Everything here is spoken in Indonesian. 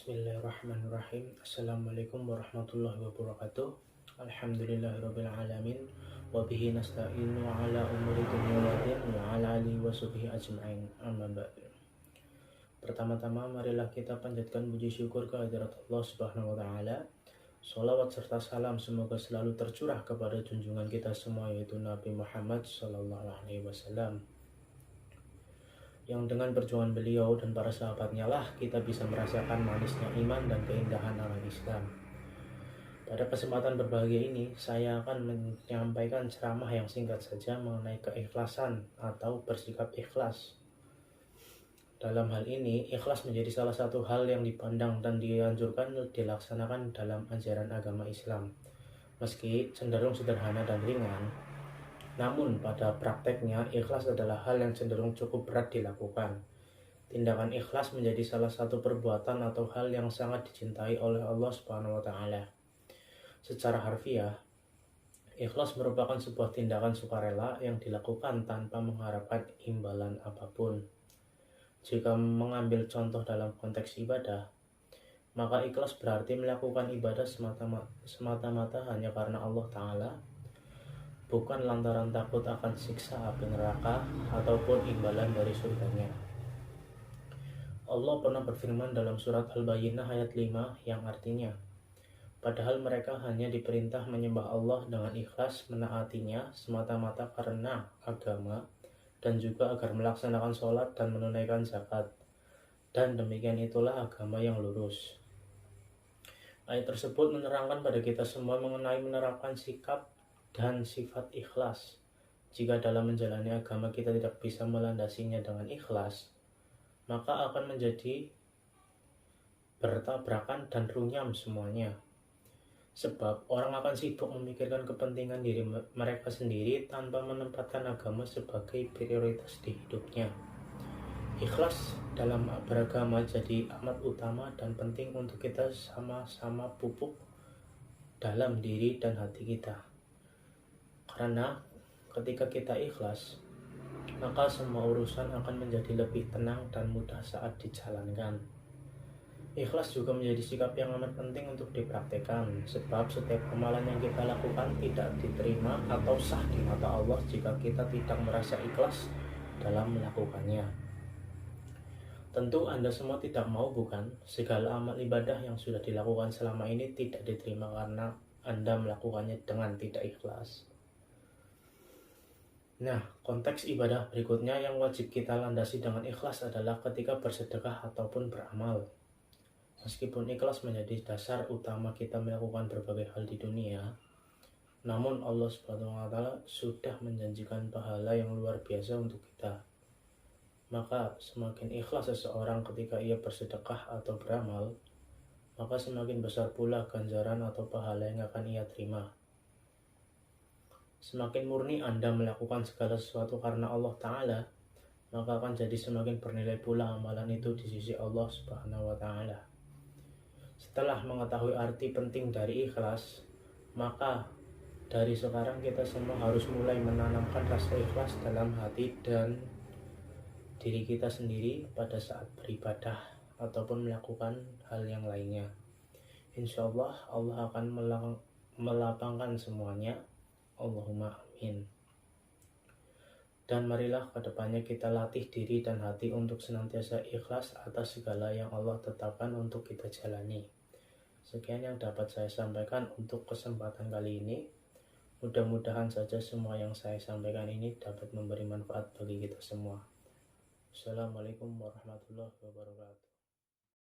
Bismillahirrahmanirrahim. Assalamualaikum warahmatullahi wabarakatuh. Alhamdulillahirabbil alamin wa bihi nasta'inu ala umuri dunya waddin wa ala alihi washabihi ajmain. Amma ba'd. Pertama-tama marilah kita panjatkan puji syukur kehadirat Allah Subhanahu wa taala. Shalawat serta salam semoga selalu tercurah kepada junjungan kita semua yaitu Nabi Muhammad sallallahu alaihi wasallam, yang dengan perjuangan beliau dan para sahabatnya lah kita bisa merasakan manisnya iman dan keindahan alam Islam. Pada kesempatan berbahagia ini, saya akan menyampaikan ceramah yang singkat saja mengenai keikhlasan atau bersikap ikhlas. Dalam hal ini, ikhlas menjadi salah satu hal yang dipandang dan dianjurkan dilaksanakan dalam ajaran agama Islam. Meski cenderung sederhana dan ringan, namun pada prakteknya ikhlas adalah hal yang cenderung cukup berat dilakukan. Tindakan ikhlas menjadi salah satu perbuatan atau hal yang sangat dicintai oleh Allah Subhanahu wa taala. Secara harfiah, ikhlas merupakan sebuah tindakan sukarela yang dilakukan tanpa mengharapkan imbalan apapun. Jika mengambil contoh dalam konteks ibadah, maka ikhlas berarti melakukan ibadah semata-mata hanya karena Allah Ta'ala, bukan lantaran takut akan siksa api neraka ataupun imbalan dari surganya. Allah pernah berfirman dalam surat Al-Bayyinah ayat 5 yang artinya, padahal mereka hanya diperintah menyembah Allah dengan ikhlas menaatinya semata-mata karena agama dan juga agar melaksanakan sholat dan menunaikan zakat, dan demikian itulah agama yang lurus. Ayat tersebut menerangkan pada kita semua mengenai menerapkan sikap dan sifat ikhlas. Jika dalam menjalani agama kita tidak bisa melandasinya dengan ikhlas, maka akan menjadi bertabrakan dan runyam semuanya. Sebab orang akan sibuk memikirkan kepentingan diri mereka sendiri tanpa menempatkan agama sebagai prioritas di hidupnya. Ikhlas dalam beragama jadi amat utama dan penting untuk kita sama-sama pupuk dalam diri dan hati kita. Karena ketika kita ikhlas, maka semua urusan akan menjadi lebih tenang dan mudah saat dijalankan. Ikhlas juga menjadi sikap yang amat penting untuk dipraktekkan, sebab setiap amalan yang kita lakukan tidak diterima atau sah di mata Allah jika kita tidak merasa ikhlas dalam melakukannya. Tentu Anda semua tidak mau, bukan? Segala amal ibadah yang sudah dilakukan selama ini tidak diterima karena Anda melakukannya dengan tidak ikhlas. Nah, konteks ibadah berikutnya yang wajib kita landasi dengan ikhlas adalah ketika bersedekah ataupun beramal. Meskipun ikhlas menjadi dasar utama kita melakukan berbagai hal di dunia, namun Allah Subhanahu wa taala sudah menjanjikan pahala yang luar biasa untuk kita. Maka semakin ikhlas seseorang ketika ia bersedekah atau beramal, maka semakin besar pula ganjaran atau pahala yang akan ia terima. Semakin murni Anda melakukan segala sesuatu karena Allah Ta'ala, maka akan jadi semakin bernilai pula amalan itu di sisi Allah Subhanahu wa taala. Setelah mengetahui arti penting dari ikhlas, maka dari sekarang kita semua harus mulai menanamkan rasa ikhlas dalam hati dan diri kita sendiri pada saat beribadah ataupun melakukan hal yang lainnya. Insya Allah, Allah akan melapangkan semuanya. Allahumma amin. Dan marilah kedepannya kita latih diri dan hati untuk senantiasa ikhlas atas segala yang Allah tetapkan untuk kita jalani. Sekian yang dapat saya sampaikan untuk kesempatan kali ini. Mudah-mudahan saja semua yang saya sampaikan ini dapat memberi manfaat bagi kita semua. Assalamualaikum warahmatullahi wabarakatuh.